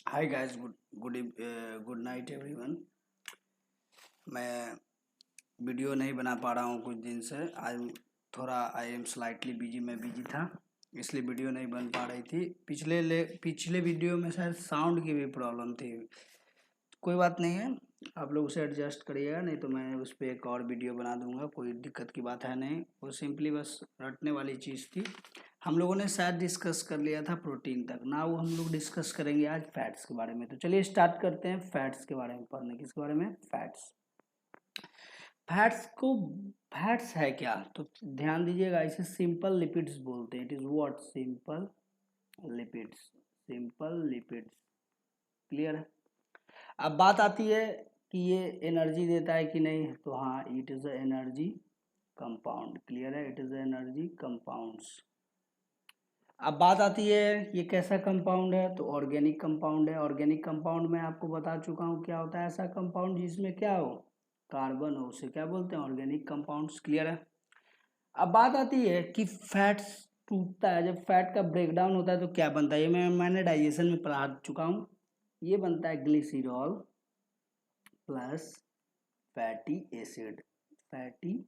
Hi guys, good night everyone. मैं video नहीं बना पा रहा हूँ कुछ दिन से। आई एम स्लाइटली बिजी, मैं बिजी था इसलिए वीडियो नहीं बन पा रही थी। पिछले वीडियो में शायद साउंड की भी प्रॉब्लम थी। कोई बात नहीं है, आप लोग उसे एडजस्ट करिएगा, नहीं तो मैं उस पर एक और वीडियो बना दूंगा। कोई दिक्कत की बात है नहीं, वो सिंपली बस रटने वाली चीज़ थी। हम लोगों ने शायद डिस्कस कर लिया था प्रोटीन तक ना, वो हम लोग डिस्कस करेंगे आज फैट्स के बारे में। तो चलिए स्टार्ट करते हैं फैट्स के बारे में पढ़ने। किसके बारे में? फैट्स। फैट्स को फैट्स है क्या, तो ध्यान दीजिएगा, इसे सिंपल लिपिड्स बोलते हैं। It is what? Simple lipids. Simple lipids. Clear है? अब बात आती है कि ये एनर्जी देता है कि नहीं, तो हाँ, it is energy compound. Clear है? It is energy compounds. अब बात आती है ये कैसा कंपाउंड है, तो ऑर्गेनिक कंपाउंड है। ऑर्गेनिक कंपाउंड में आपको बता चुका हूँ क्या होता है ऐसा कंपाउंड जिसमें क्या हो, कार्बन हो, उसे क्या बोलते हैं? Organic compounds. क्लियर है? अब बात आती है कि फैट्स टूटता है, जब फैट का ब्रेकडाउन होता है तो क्या बनता है, ये मैंने डाइजेशन में पढ़ा चुका हूँ। ये बनता है glycerol plus fatty acid. Fatty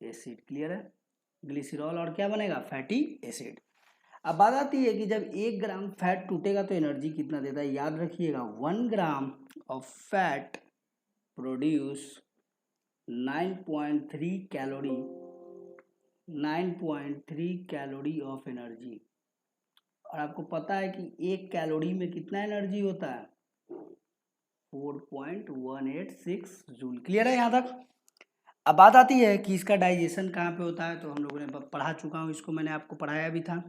acid. Clear है? ग्लिसरॉल और क्या बनेगा? Fatty acid. अब बात आती है कि जब 1 ग्राम फैट टूटेगा तो एनर्जी कितना देता है। याद रखिएगा, 1 gram of fat produce 9.3 calorie, 9.3 calorie of energy. और आपको पता है कि 1 कैलोरी में कितना एनर्जी होता है? 4.186 जूल। क्लियर है यहाँ तक? अब बात आती है कि इसका डाइजेशन कहाँ पे होता है, तो हम लोगों ने पढ़ा चुका हूँ, इसको मैंने आपको पढ़ाया भी था।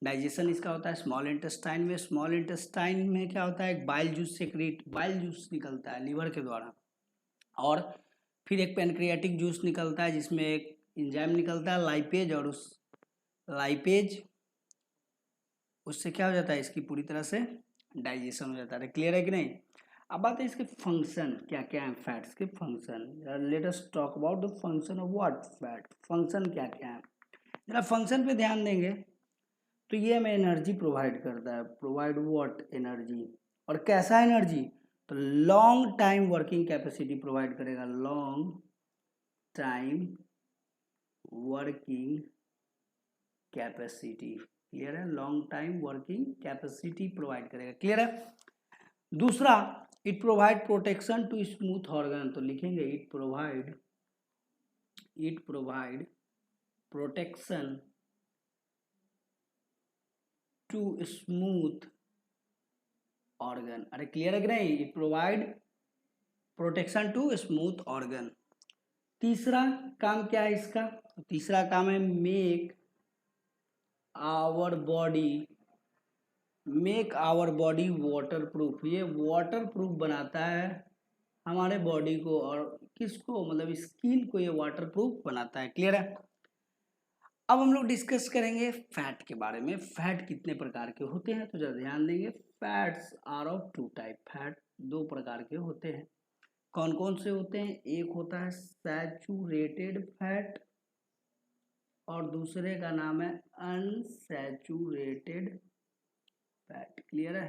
डाइजेशन इसका होता है स्मॉल इंटेस्टाइन में। स्मॉल इंटेस्टाइन में क्या होता है, एक bile juice secrete, bile juice निकलता है लीवर के द्वारा, और फिर एक पेनक्रियाटिक जूस निकलता है जिसमें एक एंजाइम निकलता है लाइपेज, और उस लाइपेज उससे क्या हो जाता है, इसकी पूरी तरह से डाइजेशन हो जाता है। क्लियर है कि नहीं? अब बात है इसके फंक्शन क्या क्या है, फैट्स के function. Let us talk about the function of what, fat. Function क्या क्या है, जरा फंक्शन पे ध्यान देंगे। तो ये हमें एनर्जी प्रोवाइड करता है। Provide what? एनर्जी। और कैसा एनर्जी? तो long time working capacity provide करेगा। Long time working capacity. Clear है? Long time working capacity provide करेगा। क्लियर है? दूसरा, it provide protection to smooth organ. तो लिखेंगे it provide protection to smooth organ. अरे क्लियर है कि नहीं? It provide protection to smooth organ. तीसरा काम क्या है इसका? तीसरा काम है make our body water proof. ये वाटर प्रूफ बनाता है हमारे बॉडी को, और किसको? मतलब स्किन को ये वाटर प्रूफ बनाता है। क्लियर है? अब हम लोग डिस्कस करेंगे फैट के बारे में। फैट कितने प्रकार के होते हैं, तो जरा ध्यान देंगे। Fats are of 2 type. Fat 2 प्रकार के होते हैं। कौन कौन से होते हैं? एक होता है सैचुरेटेड फैट, और दूसरे का नाम है अनसैचुरेटेड फैट। क्लियर है?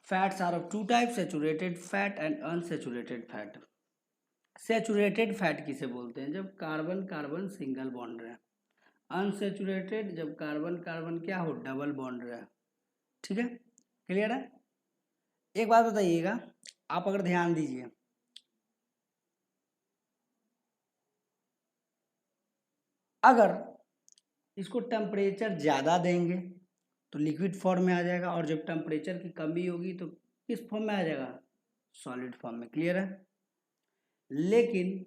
Fats are of 2 type, saturated fat and unsaturated fat. Saturated fat किसे बोलते हैं? जब कार्बन कार्बन सिंगल बॉन्ड रहे। अनसैचुरेटेड जब कार्बन कार्बन क्या हो, डबल बॉन्ड रहे। ठीक है? क्लियर है? एक बात बताइएगा, आप अगर ध्यान दीजिए, अगर इसको टेम्परेचर ज़्यादा देंगे तो लिक्विड फॉर्म में आ जाएगा, और जब टेम्परेचर की कमी होगी तो किस फॉर्म में आ जाएगा? सॉलिड फॉर्म में। क्लियर है? लेकिन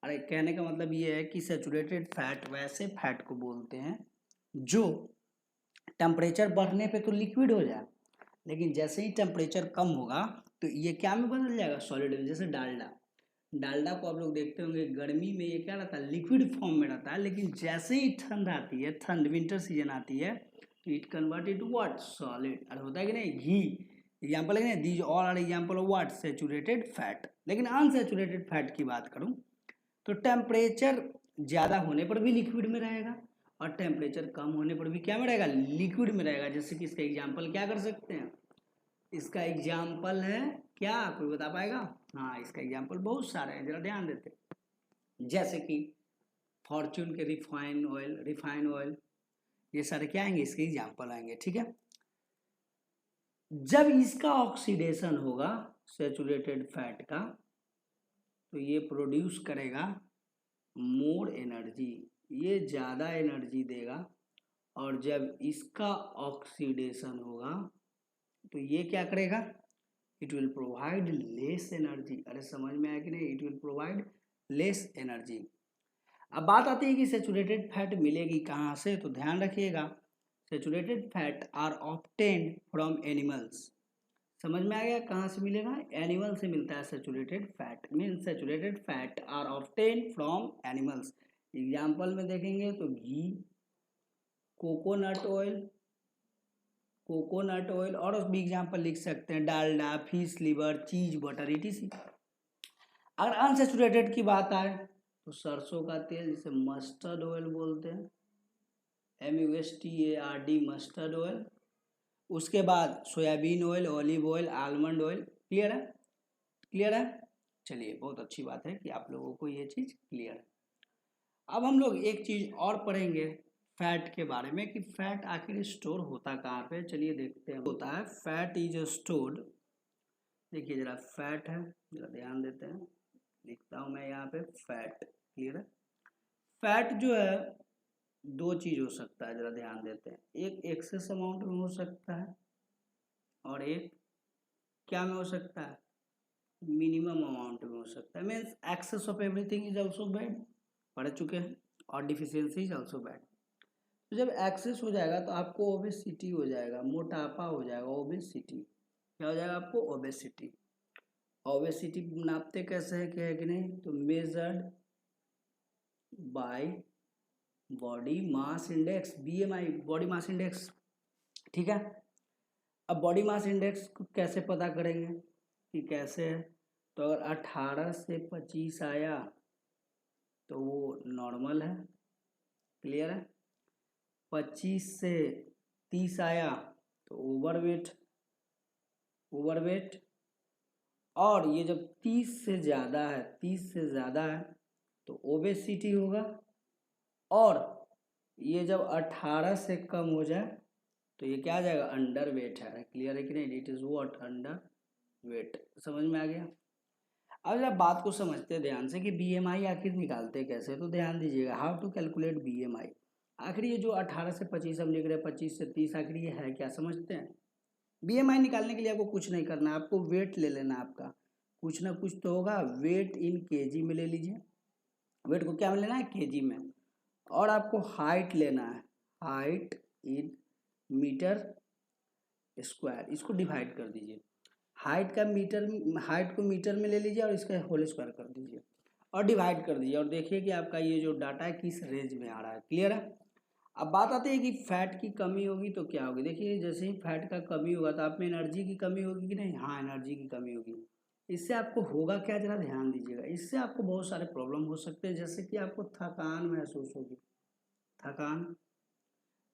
अरे कहने का मतलब ये है कि सैचुरेटेड फैट वैसे फैट को बोलते हैं जो टेम्परेचर बढ़ने पे तो लिक्विड हो जाए, लेकिन जैसे ही टेम्परेचर कम होगा तो ये क्या में बदल जाएगा? सॉलिड में। जैसे डालडा, डालडा को आप लोग देखते होंगे गर्मी में ये क्या रहता है? लिक्विड फॉर्म में रहता है, लेकिन जैसे ही ठंड आती है, ठंड विंटर सीजन आती है, तो it convert into what? Solid. अरे होता है कि नहीं? घी एग्जाम्पल है कि these all are example of what? Saturated fat. लेकिन अनसैचुरेटेड फैट की बात करूं तो टेम्परेचर ज़्यादा होने पर भी लिक्विड में रहेगा, और टेम्परेचर कम होने पर भी क्या में रहेगा, लिक्विड में रहेगा। जैसे कि इसका एग्जाम्पल क्या कर सकते हैं, इसका एग्जाम्पल है क्या, कोई बता पाएगा? हाँ, इसका एग्जाम्पल बहुत सारे हैं, जरा ध्यान देते हैं। जैसे कि फॉर्च्यून के रिफाइन ऑयल, ये सारे क्या आएंगे, इसके एग्जाम्पल आएंगे। ठीक है, जब इसका ऑक्सीडेशन होगा सैचुरेटेड फैट का, तो ये प्रोड्यूस करेगा मोर एनर्जी, ये ज़्यादा एनर्जी देगा। और जब इसका ऑक्सीडेशन होगा तो ये क्या करेगा, it will provide less energy. अरे समझ में आया कि नहीं, it will provide less energy. अब बात आती है कि सैचुरेटेड फैट मिलेगी कहाँ से, तो ध्यान रखिएगा, saturated fat are obtained from animals. समझ में आ गया, कहाँ से मिलेगा, एनिमल से मिलता है saturated fat. Means saturated fat are obtained from animals. Example में देखेंगे तो घी, कोकोनट ऑयल, और भी एग्जाम्पल लिख सकते हैं, डालडा, फिश लिवर, चीज, बटर, etc। अगर अनसैचुरेटेड की बात आए तो सरसों का तेल, जिसे मस्टर्ड ऑयल बोलते हैं, MUSTARD, मस्टर्ड ऑयल। उसके बाद soybean oil, olive oil, almond oil. Clear है, क्लियर है? चलिए, बहुत अच्छी बात है कि आप लोगों को ये चीज़ क्लियर है। अब हम लोग एक चीज़ और पढ़ेंगे फैट के बारे में, कि फैट आखिर स्टोर होता कहाँ पे। चलिए देखते हैं। होता है फैट इज स्टोर्ड, देखिए जरा फैट है, जरा ध्यान देते हैं, लिखता हूँ मैं यहाँ पे फैट। क्लियर है? फैट जो है दो चीज़ हो सकता है, जरा ध्यान देते हैं। एक एक्सेस अमाउंट में हो सकता है, और एक क्या में हो सकता है, मिनिमम अमाउंट में हो सकता है। Means excess of everything is also bad, पढ़ चुके हैं, और डिफिशियंसी इज ऑल्सो बैड। तो जब एक्सेस हो जाएगा तो आपको ओबेसिटी हो जाएगा, मोटापा हो जाएगा, ओबेसिटी। क्या हो जाएगा आपको, ओबेसिटी। ओबेसिटी नापते कैसे है, क्या है कि नहीं, तो measured by body mass index, BMI, body mass index. ठीक है, अब बॉडी मास इंडेक्स को कैसे पता करेंगे कि कैसे है, तो अगर 18 से 25 आया तो वो नॉर्मल है। क्लियर है? 25 से 30 आया तो ओवरवेट, और ये जब 30 से ज़्यादा है तो ओबेसिटी होगा। और ये जब 18 से कम हो जाए तो ये क्या आ जाएगा, अंडर वेट है। क्लियर है कि नहीं, it is what, under weight. समझ में आ गया? अब जब बात को समझते हैं ध्यान से कि BMI आखिर निकालते कैसे, तो ध्यान दीजिएगा, हाउ टू कैलकुलेट BMI। आखिर ये जो 18 से 25 हम लिख रहे हैं, 25 से 30, आखिर ये है क्या, समझते हैं? BMI निकालने के लिए आपको कुछ नहीं करना है, आपको वेट ले लेना है आपका, कुछ ना कुछ तो होगा। वेट इन केजी में ले लीजिए, वेट को क्या में लेना है, केजी में। और आपको हाइट लेना है, हाइट इन मीटर स्क्वायर, इसको डिवाइड कर दीजिए। हाइट को मीटर में ले लीजिए और इसका होल स्क्वायर कर दीजिए और डिवाइड कर दीजिए, और देखिए कि आपका ये जो डाटा है किस रेंज में आ रहा है। क्लियर है? अब बात आती है कि फैट की कमी होगी तो क्या होगी। देखिए, जैसे ही फैट का कमी होगा तो आप में एनर्जी की कमी होगी कि नहीं, हाँ, एनर्जी की कमी होगी। इससे आपको होगा क्या, जरा ध्यान दीजिएगा, इससे आपको बहुत सारे प्रॉब्लम हो सकते हैं। जैसे कि आपको थकान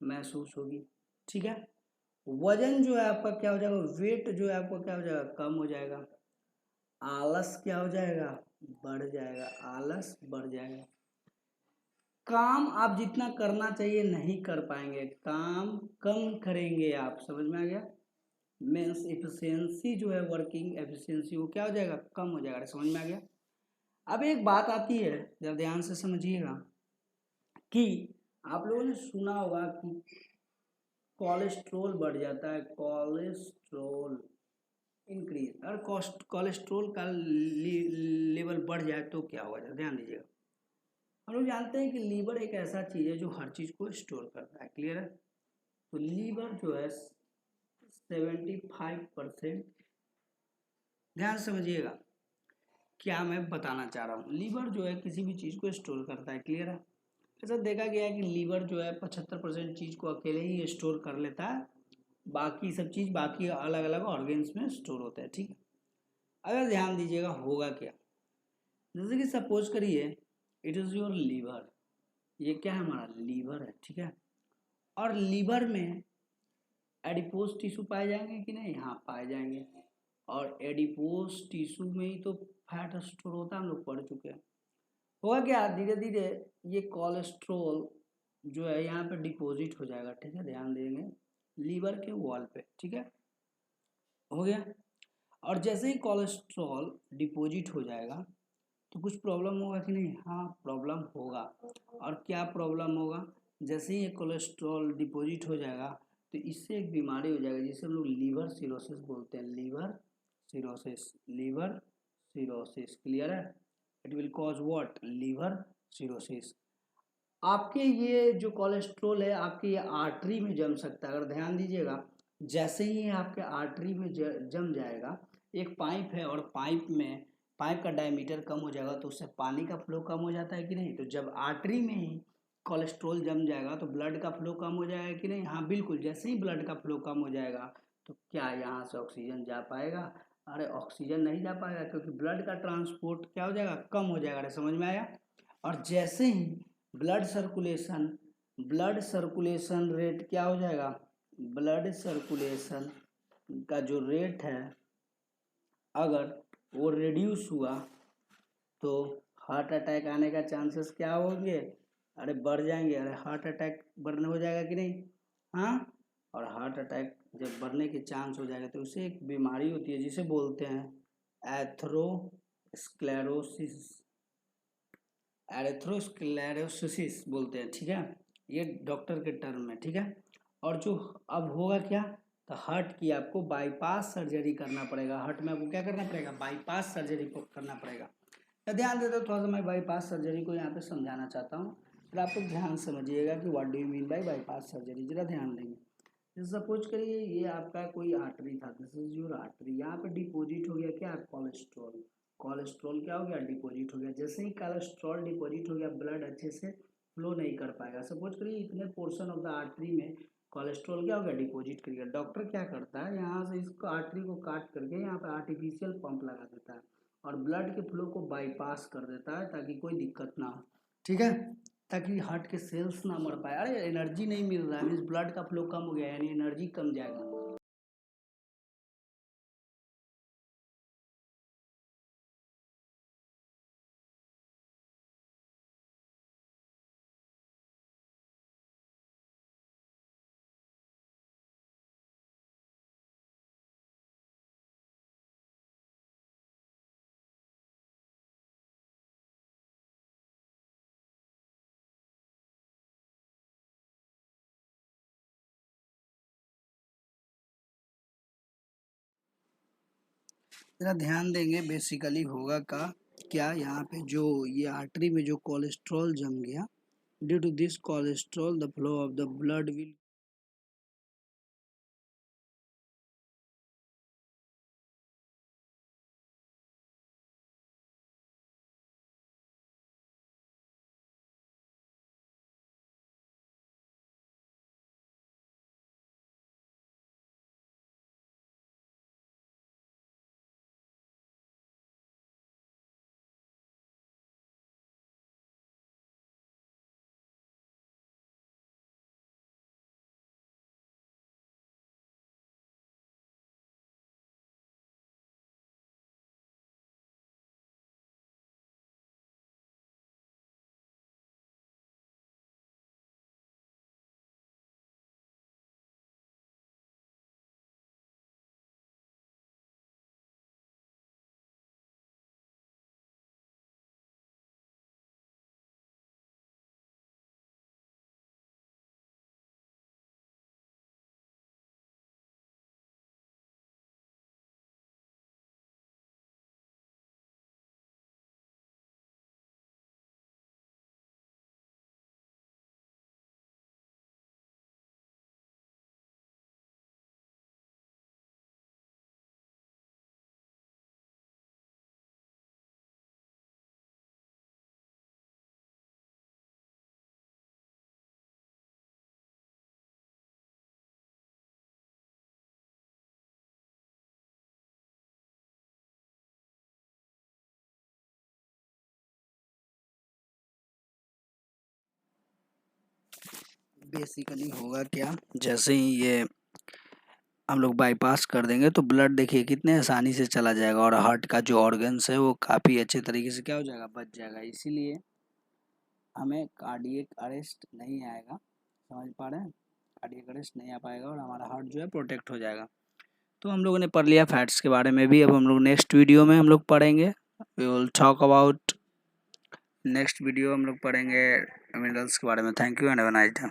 महसूस होगी। ठीक है, वजन जो है आपका क्या हो जाएगा, वेट जो है आपका क्या हो जाएगा, कम हो जाएगा। आलस क्या हो जाएगा, बढ़ जाएगा। काम आप जितना करना चाहिए नहीं कर पाएंगे, काम कम करेंगे आप। समझ में आ गया? मीन्स एफिशिएंसी जो है, वर्किंग एफिशिएंसी, वो क्या हो जाएगा, कम हो जाएगा। समझ में आ गया? अब एक बात आती है, जरा ध्यान से समझिएगा, कि आप लोगों ने सुना होगा कि कोलेस्ट्रोल बढ़ जाता है, कोलेस्ट्रोल इंक्रीज। अगर कोलेस्ट्रोल का लेवल बढ़ जाए तो क्या होगा, जरा ध्यान दीजिएगा। हम लोग जानते हैं कि लीवर एक ऐसा चीज़ है जो हर चीज़ को स्टोर करता है। क्लियर है? तो लीवर जो है 75%, ध्यान समझिएगा क्या मैं बताना चाह रहा हूँ। लीवर जो है किसी भी चीज़ को स्टोर करता है। क्लियर है? ऐसा देखा गया है कि लीवर जो है 75% चीज़ को अकेले ही स्टोर कर लेता है, बाकी सब चीज़ बाकी अलग अलग ऑर्गेन्स में स्टोर होता है। ठीक है, अगर ध्यान दीजिएगा होगा क्या, जैसे कि सपोज करिए इट इज़ योर लीवर, ये क्या है हमारा लीवर है, ठीक है। और लीवर में एडिपोज टिश्यू पाए जाएंगे कि नहीं, हाँ पाए जाएंगे। और एडिपोज टिश्यू में ही तो फैट स्टोर होता है, हम लोग पढ़ चुके हैं। होगा क्या, धीरे धीरे ये कोलेस्ट्रॉल जो है यहाँ पे डिपॉजिट हो जाएगा, ठीक है, ध्यान देंगे लीवर के वॉल पे, ठीक है, हो गया। और जैसे ही कोलेस्ट्रॉल डिपॉजिट हो जाएगा तो कुछ प्रॉब्लम होगा कि नहीं, हाँ प्रॉब्लम होगा। और क्या प्रॉब्लम होगा, जैसे ही ये कोलेस्ट्रॉल डिपॉजिट हो जाएगा तो इससे एक बीमारी हो जाएगी जिसे हम लोग लीवर सिरोसिस बोलते हैं, liver cirrhosis, liver cirrhosis, clear है। It will cause what, liver cirrhosis. आपके ये जो कोलेस्ट्रॉल है आपके ये आर्टरी में जम सकता है, अगर ध्यान दीजिएगा जैसे ही ये आपके आर्टरी में जम जाएगा, एक पाइप है और पाइप का डायमीटर कम हो जाएगा तो उससे पानी का फ्लो कम हो जाता है कि नहीं। तो जब आर्टरी में ही कोलेस्ट्रॉल जम जाएगा तो ब्लड का फ्लो कम हो जाएगा कि नहीं, हाँ बिल्कुल। जैसे ही ब्लड का फ्लो कम हो जाएगा तो क्या यहाँ से ऑक्सीजन जा पाएगा, अरे ऑक्सीजन नहीं जा पाएगा क्योंकि ब्लड का ट्रांसपोर्ट क्या हो जाएगा, कम हो जाएगा। अरे समझ में आया। और जैसे ही ब्लड सर्कुलेशन रेट क्या हो जाएगा, ब्लड सर्कुलेशन का जो रेट है अगर वो रिड्यूस हुआ तो हार्ट अटैक आने का चांसेस क्या होंगे, अरे बढ़ जाएंगे। अरे हार्ट अटैक बढ़ने हो जाएगा कि नहीं, हाँ। और हार्ट अटैक जब बढ़ने के चांस हो जाएगा तो उसे एक बीमारी होती है जिसे बोलते हैं एथरोस्क्लेरोसिस, एरेथ्रोस्क्लेरोसिस बोलते हैं, ठीक है, ये डॉक्टर के टर्म में, ठीक है। और जो अब होगा क्या, तो हार्ट की आपको बाईपास सर्जरी करना पड़ेगा, हार्ट में आपको क्या करना पड़ेगा, बाईपास सर्जरी करना पड़ेगा। तो ध्यान देते हो थोड़ा सा, मैं बाईपास सर्जरी को यहाँ पे समझाना चाहता हूँ, फिर आप लोग ध्यान समझिएगा कि what do you mean by bypass surgery, जरा ध्यान देंगे। जैसे सपोज करिए ये आपका कोई आर्टरी था, दिस इज योर आर्टरी, यहाँ पे डिपॉजिट हो गया क्या, कोलेस्ट्रॉल। कोलेस्ट्रॉल क्या हो गया, डिपॉजिट हो गया। जैसे ही कोलेस्ट्रॉल डिपॉजिट हो गया ब्लड अच्छे से फ्लो नहीं कर पाएगा। सपोज करिए इतने पोर्शन ऑफ द आर्टरी में कोलेस्ट्रॉल क्या हो गया, डिपॉजिट कर गया। डॉक्टर क्या करता है, यहाँ से इसको आर्टरी को काट करके यहाँ पे आर्टिफिशियल पंप लगा देता है और ब्लड के फ्लो को बाईपास कर देता है ताकि कोई दिक्कत ना हो, ठीक है, ताकि हार्ट के सेल्स ना मर पाए। अरे एनर्जी नहीं मिल रहा है, मीन्स ब्लड का फ्लो कम हो गया यानी एनर्जी कम जाएगा। जरा ध्यान देंगे बेसिकली होगा का क्या, यहाँ पे जो ये आर्टरी में जो कोलेस्ट्रॉल जम गया, due to this cholesterol the flow of the blood will basically होगा क्या, जैसे ही ये हम लोग बाईपास कर देंगे तो ब्लड देखिए कितने आसानी से चला जाएगा और हार्ट का जो ऑर्गन्स है वो काफ़ी अच्छे तरीके से क्या हो जाएगा, बच जाएगा। इसीलिए हमें कार्डियक अरेस्ट नहीं आएगा, समझ पा रहे हैं, कार्डियक अरेस्ट नहीं आ पाएगा और हमारा हार्ट जो है प्रोटेक्ट हो जाएगा। तो हम लोगों ने पढ़ लिया फैट्स के बारे में भी। अब हम लोग नेक्स्ट वीडियो में हम लोग पढ़ेंगे, we will talk about, next video हम लोग पढ़ेंगे मिनरल्स के बारे में। Thank you and have a nice day.